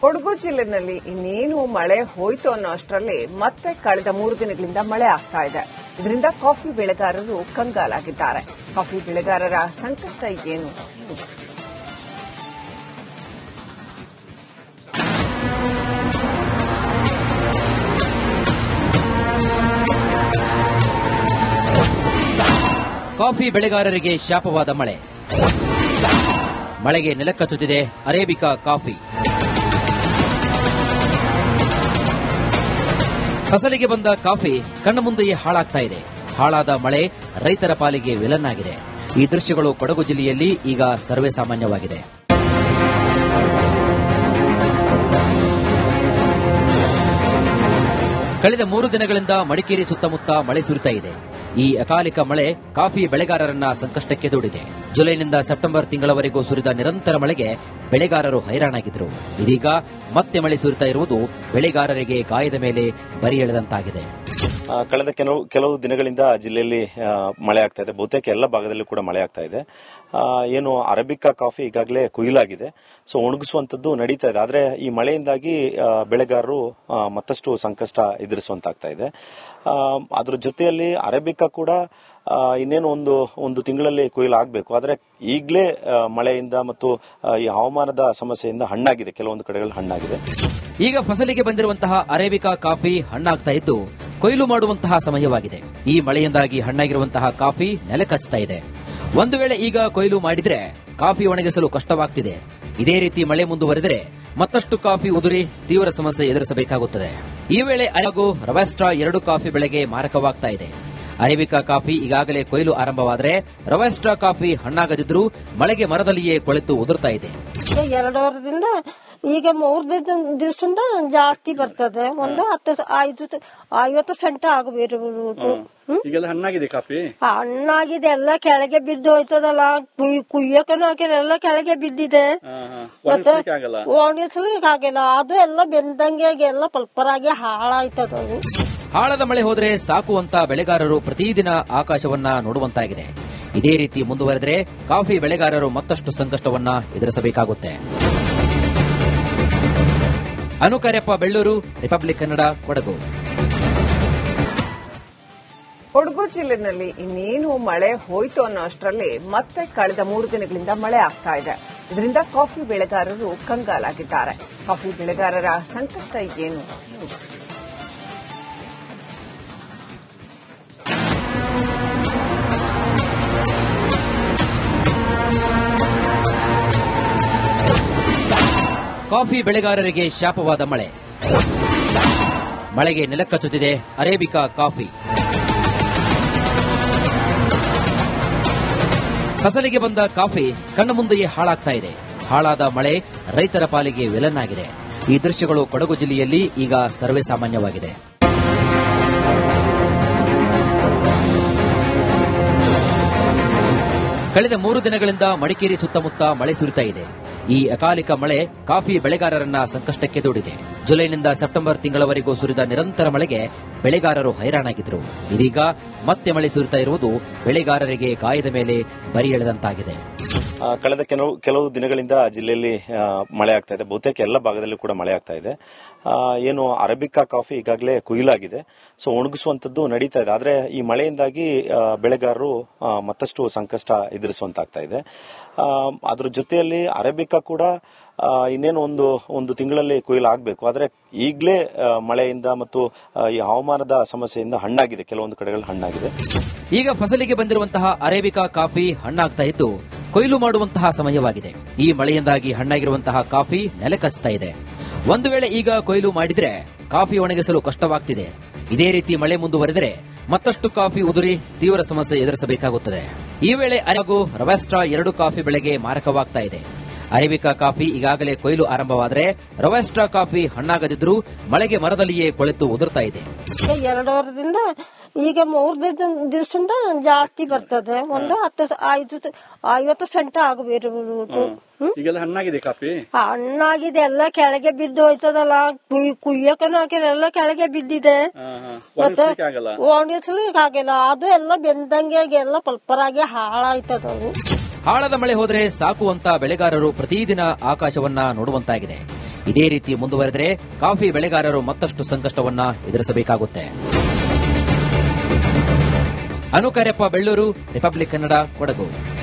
ಕೊಡಗು ಜಿಲ್ಲೆನಲ್ಲಿ ಇನ್ನೇನು ಮಳೆ ಹೋಯ್ತು ಅನ್ನೋ ಅಷ್ಟರಲ್ಲಿ ಮತ್ತೆ ಕಳೆದ 3 ದಿನಗಳಿಂದ ಮಳೆ ಆಗ್ತಾ ಇದೆ. ಇದರಿಂದ ಕಾಫಿ ಬೆಳೆಗಾರರು ಕಂಗಾಲಾಗಿದ್ದಾರೆ. ಕಾಫಿ ಬೆಳೆಗಾರರ ಸಂಕಷ್ಟ ಏನು? ಕಾಫಿ ಬೆಳೆಗಾರರಿಗೆ ಶಾಪವಾದ ಮಳೆ. ಮಳೆಗೆ ನೆಲಕಚ್ಚುತ್ತಿದೆ ಅರೇಬಿಕಾ ಕಾಫಿ. ಫಸಲಿಗೆ ಬಂದ ಕಾಫಿ ಕಣ್ಣ ಮುಂದೆಯೇ ಹಾಳಾಗ್ತಾ ಇದೆ. ಹಾಳಾದ ಮಳೆ ರೈತರ ಪಾಲಿಗೆ ವಿಲನ್ ಆಗಿದೆ. ಈ ದೃಶ್ಯಗಳು ಕೊಡಗು ಜಿಲ್ಲೆಯಲ್ಲಿ ಈಗ ಸರ್ವೇ ಸಾಮಾನ್ಯವಾಗಿದೆ. ಕಳೆದ 3 ದಿನಗಳಿಂದ ಮಡಿಕೇರಿ ಸುತ್ತಮುತ್ತ ಮಳೆ ಸುರಿತಾ ಇದೆ. ಈ ಅಕಾಲಿಕ ಮಳೆ ಕಾಫಿ ಬೆಳೆಗಾರರನ್ನ ಸಂಕಷ್ಟಕ್ಕೆ ದೂಡಿದೆ. ಜುಲೈನಿಂದ ಸೆಪ್ಟೆಂಬರ್ ತಿಂಗಳವರೆಗೂ ಸುರಿದ ನಿರಂತರ ಮಳೆಗೆ ಬೆಳೆಗಾರರು ಹೈರಾಣಾಗಿದ್ದರು. ಇದೀಗ ಮತ್ತೆ ಮಳೆ ಸುರಿತಾ ಇರುವುದು ಬೆಳೆಗಾರರಿಗೆ ಗಾಯದ ಮೇಲೆ ಬರಿ ಎಳೆದಂತಾಗಿದೆ. ಕಳೆದ ಕೆಲವು ದಿನಗಳಿಂದ ಜಿಲ್ಲೆಯಲ್ಲಿ ಮಳೆ ಆಗ್ತಾ ಇದೆ. ಬಹುತೇಕ ಎಲ್ಲ ಭಾಗದಲ್ಲೂ ಕೂಡ ಮಳೆ ಆಗ್ತಾ ಇದೆ. ಏನು ಅರೇಬಿಕಾ ಕಾಫಿ ಈಗಾಗಲೇ ಕೊಯ್ಲಾಗಿದೆ. ಸೊ ಒಣಗಿಸುವಂತದ್ದು ನಡೀತಾ ಇದೆ. ಆದ್ರೆ ಈ ಮಳೆಯಿಂದಾಗಿ ಬೆಳೆಗಾರರು ಮತ್ತಷ್ಟು ಸಂಕಷ್ಟ ಎದುರಿಸುವಂತಾಗ್ತಾ ಇದೆ. ಅದ್ರ ಜೊತೆಯಲ್ಲಿ ಅರೇಬಿಕಾ ಕೂಡ ಇನ್ನೇನು ಒಂದು ತಿಂಗಳಲ್ಲಿ ಕೊಯ್ಲು ಆಗಬೇಕು. ಆದ್ರೆ ಈಗಲೇ ಮಳೆಯಿಂದ ಮತ್ತು ಈ ಹವಾಮಾನದ ಸಮಸ್ಯೆಯಿಂದ ಹಣ್ಣಾಗಿದೆ. ಕೆಲವೊಂದು ಕಡೆಗಳಲ್ಲಿ ಹಣ್ಣಾಗಿದೆ. ಈಗ ಫಸಲಿಗೆ ಬಂದಿರುವಂತಹ ಅರೇಬಿಕಾ ಕಾಫಿ ಹಣ್ಣಾಗ್ತಾ ಇದ್ದು ಕೊಯ್ಲು ಮಾಡುವಂತಹ ಸಮಯವಾಗಿದೆ. ಈ ಮಳೆಯಿಂದಾಗಿ ಹಣ್ಣಾಗಿರುವಂತಹ ಕಾಫಿ ನೆಲಕಚ್ಚುತ್ತಾ ಇದೆ. ಒಂದು ವೇಳೆ ಈಗ ಕೊಯ್ಲು ಮಾಡಿದ್ರೆ ಕಾಫಿ ಒಣಗಿಸಲು ಕಷ್ಟವಾಗ್ತಿದೆ. ಇದೇ ರೀತಿ ಮಳೆ ಮುಂದುವರೆದರೆ ಮತ್ತಷ್ಟು ಕಾಫಿ ಉದುರಿ ತೀವ್ರ ಸಮಸ್ಯೆ ಎದುರಿಸಬೇಕಾಗುತ್ತದೆ. ಈ ವೇಳೆ ಹಾಗೂ ರೊಬಸ್ಟಾ 2 ಕಾಫಿ ಬೆಳೆಗೆ ಮಾರಕವಾಗ್ತಾ ಇದೆ. ಅರೇಬಿಕಾ ಕಾಫಿ ಈಗಾಗಲೇ ಕೊಯ್ಲು ಆರಂಭವಾದರೆ ರೊಬಸ್ಟಾ ಕಾಫಿ ಹಣ್ಣಾಗದಿದ್ರೂ ಮಳೆಗೆ ಮರದಲ್ಲಿಯೇ ಕೊಳೆತು ಉದುರ್ತಾ ಇದೆ. 2 ವಾರದಿಂದ ಈಗ 3 ದಿವಸದಿಂದ ಜಾಸ್ತಿ ಬರ್ತದೆ. ಒಂದು 50 ಸೆಂಟ್ ಆಗಬೇಕು. ಈಗೆಲ್ಲ ಹಣ್ಣಾಗಿದೆ ಕಾಫಿ, ಹಣ್ಣಾಗಿದೆ. ಎಲ್ಲ ಕೆಳಗೆ ಬಿದ್ದು ಹೋಯ್ತದಲ್ಲ, ಕುಯ್ಯಕನು ಹಾಕಿದ್ರೆ ಎಲ್ಲ ಕೆಳಗೆ ಬಿದ್ದಿದೆ. ಮತ್ತೆ ಒಣಗಿಸ್ಲಿಕ್ಕೆ ಆಗಿಲ್ಲ. ಅದು ಎಲ್ಲ ಬೆಂದಂಗೆ ಎಲ್ಲ ಪಲ್ಪರಾಗಿ ಹಾಳಾಯ್ತದ. ಹಾಳದ ಮಳೆ ಹೋದ್ರೆ ಸಾಕು ಅಂತ ಬೆಳೆಗಾರರು ಪ್ರತಿದಿನ ಆಕಾಶವನ್ನ ನೋಡುವಂತಾಗಿದೆ. ಇದೇ ರೀತಿ ಮುಂದುವರೆದರೆ ಕಾಫಿ ಬೆಳೆಗಾರರು ಮತ್ತಷ್ಟು ಸಂಕಷ್ಟವನ್ನ ಎದುರಿಸಬೇಕಾಗುತ್ತೆ. ಅನುಕಾರ್ಯಪ್ಪ, ಬೆಳ್ಳೂರು, ರಿಪಬ್ಲಿಕ್ ಕನ್ನಡ, ಕೊಡಗು. ಕೊಡಗು ಜಿಲ್ಲೆನಲ್ಲಿ ಇನ್ನೇನು ಮಳೆ ಹೋಯ್ತು ಅನ್ನೋ ಅಷ್ಟರಲ್ಲಿ ಮತ್ತೆ ಕಳೆದ 3 ದಿನಗಳಿಂದ ಮಳೆ ಆಗ್ತಾ ಇದೆ. ಇದರಿಂದ ಕಾಫಿ ಬೆಳೆಗಾರರು ಕಂಗಾಲಾಗಿದ್ದಾರೆ. ಕಾಫಿ ಬೆಳೆಗಾರರ ಸಂಕಷ್ಟ ಏನು? ಕಾಫಿ ಬೆಳೆಗಾರರಿಗೆ ಶಾಪವಾದ ಮಳೆ. ಮಳೆಗೆ ನೆಲಕಚ್ಚುತ್ತಿದೆ ಅರೇಬಿಕಾ ಕಾಫಿ. ಫಸಲಿಗೆ ಬಂದ ಕಾಫಿ ಕಣ್ಣ ಮುಂದೆಯೇ ಹಾಳಾಗ್ತಾ ಇದೆ. ಹಾಳಾದ ಮಳೆ ರೈತರ ಪಾಲಿಗೆ ವಿಲನ್ ಆಗಿದೆ. ಈ ದೃಶ್ಯಗಳು ಕೊಡಗು ಜಿಲ್ಲೆಯಲ್ಲಿ ಈಗ ಸರ್ವೇ ಸಾಮಾನ್ಯವಾಗಿದೆ. ಕಳೆದ 3 ದಿನಗಳಿಂದ ಮಡಿಕೇರಿ ಸುತ್ತಮುತ್ತ ಮಳೆ ಸುರಿತಾ ಇದೆ. ಈ ಅಕಾಲಿಕ ಮಳೆ ಕಾಫಿ ಬೆಳೆಗಾರರನ್ನ ಸಂಕಷ್ಟಕ್ಕೆ ದೂಡಿದೆ. ಜುಲೈನಿಂದ ಸೆಪ್ಟೆಂಬರ್ ತಿಂಗಳವರೆಗೂ ಸುರಿದ ನಿರಂತರ ಮಳೆಗೆ ಬೆಳೆಗಾರರು ಹೈರಾಣಾಗಿದ್ದರು. ಇದೀಗ ಮತ್ತೆ ಮಳೆ ಸುರಿತಾ ಇರುವುದು ಬೆಳೆಗಾರರಿಗೆ ಗಾಯದ ಮೇಲೆ ಬರಿ ಎಳೆದಂತಾಗಿದೆ. ಕಳೆದ ಕೆಲವು ದಿನಗಳಿಂದ ಜಿಲ್ಲೆಯಲ್ಲಿ ಮಳೆ ಆಗ್ತಾ ಇದೆ. ಬಹುತೇಕ ಎಲ್ಲ ಭಾಗದಲ್ಲೂ ಕೂಡ ಮಳೆ ಆಗ್ತಾ ಇದೆ. ಏನು ಅರೇಬಿಕಾ ಕಾಫಿ ಈಗಾಗಲೇ ಕೊಯ್ಲಾಗಿದೆ. ಸೊ ಒಣಗಿಸುವಂತದ್ದು ನಡೀತಾ ಇದೆ. ಆದ್ರೆ ಈ ಮಳೆಯಿಂದಾಗಿ ಬೆಳೆಗಾರರು ಮತ್ತಷ್ಟು ಸಂಕಷ್ಟ ಎದುರಿಸುವಂತಾಗ್ತಾ ಇದೆ. ಅದ್ರ ಜೊತೆಯಲ್ಲಿ ಅರೇಬಿಕಾ ಕೂಡ ಇನ್ನೇನು ಒಂದು ತಿಂಗಳಲ್ಲಿ ಕೊಯ್ಲು ಆಗಬೇಕು. ಆದ್ರೆ ಈಗಲೇ ಮಳೆಯಿಂದ ಮತ್ತು ಈ ಹವಾಮಾನದ ಸಮಸ್ಯೆಯಿಂದ ಹಣ್ಣಾಗಿದೆ. ಕೆಲವೊಂದು ಕಡೆಗಳಲ್ಲಿ ಹಣ್ಣಾಗಿದೆ. ಈಗ ಫಸಲಿಗೆ ಬಂದಿರುವಂತಹ ಅರೇಬಿಕಾ ಕಾಫಿ ಹಣ್ಣಾಗ್ತಾ ಇದ್ದು ಕೊಯ್ಲು ಮಾಡುವಂತಹ ಸಮಯವಾಗಿದೆ. ಈ ಮಳೆಯಿಂದಾಗಿ ಹಣ್ಣಾಗಿರುವಂತಹ ಕಾಫಿ ನೆಲಕಚ್ಚುತ್ತಾ ಇದೆ. ಒಂದು ವೇಳೆ ಈಗ ಕೊಯ್ಲು ಮಾಡಿದ್ರೆ ಕಾಫಿ ಒಣಗಿಸಲು ಕಷ್ಟವಾಗ್ತಿದೆ. ಇದೇ ರೀತಿ ಮಳೆ ಮುಂದುವರೆದರೆ ಮತ್ತಷ್ಟು ಕಾಫಿ ಉದುರಿ ತೀವ್ರ ಸಮಸ್ಯೆ ಎದುರಿಸಬೇಕಾಗುತ್ತದೆ. ಈ ವೇಳೆ ಹಾಗೂ ರೊಬಸ್ಟಾ 2 ಕಾಫಿ ಬೆಳೆಗೆ ಮಾರಕವಾಗ್ತಾ ಇದೆ. ಅರೇಬಿಕಾ ಕಾಫಿ ಈಗಾಗಲೇ ಕೊಯ್ಲು ಆರಂಭವಾದರೆ ರೊಬಸ್ಟಾ ಕಾಫಿ ಹಣ್ಣಾಗದಿದ್ರೂ ಮಳೆಗೆ ಮರದಲ್ಲಿಯೇ ಕೊಳೆತು ಉದುರ್ತಾ ಇದೆ. 2 ವಾರದಿಂದ ಈಗ 3 ದಿವಸದಿಂದ ಜಾಸ್ತಿ ಬರ್ತದೆ. ಒಂದು 50 ಸೆಂಟ್ ಆಗಬೇಕು. ಈಗೆಲ್ಲ ಹಣ್ಣಾಗಿದೆ ಕಾಫಿ, ಹಣ್ಣಾಗಿದೆ. ಎಲ್ಲ ಕೆಳಗೆ ಬಿದ್ದು ಹೋಯ್ತದಲ್ಲ, ಕುಯ್ಯಕನು ಹಾಕಿದ್ರೆ ಎಲ್ಲ ಕೆಳಗೆ ಬಿದ್ದಿದೆ. ಮತ್ತೆ ಒಣಗಿಸ್ಲಿಕ್ಕೆ ಆಗಿಲ್ಲ. ಅದು ಎಲ್ಲ ಬೆಂದಂಗೆ ಎಲ್ಲ ಪಲ್ಪರಾಗಿ ಹಾಳಾಯ್ತದ. ಹಾಳದ ಮಳೆ ಹೋದ್ರೆ ಸಾಕು ಅಂತ ಬೆಳೆಗಾರರು ಪ್ರತಿದಿನ ಆಕಾಶವನ್ನ ನೋಡುವಂತಾಗಿದೆ. ಇದೇ ರೀತಿ ಮುಂದುವರೆದರೆ ಕಾಫಿ ಬೆಳೆಗಾರರು ಮತ್ತಷ್ಟು ಸಂಕಷ್ಟವನ್ನ ಎದುರಿಸಬೇಕಾಗುತ್ತೆ. ಅನುಕಾರ್ಯಪ್ಪ, ಬೆಳ್ಳೂರು, ರಿಪಬ್ಲಿಕ್ ಕನ್ನಡ, ಕೊಡಗು.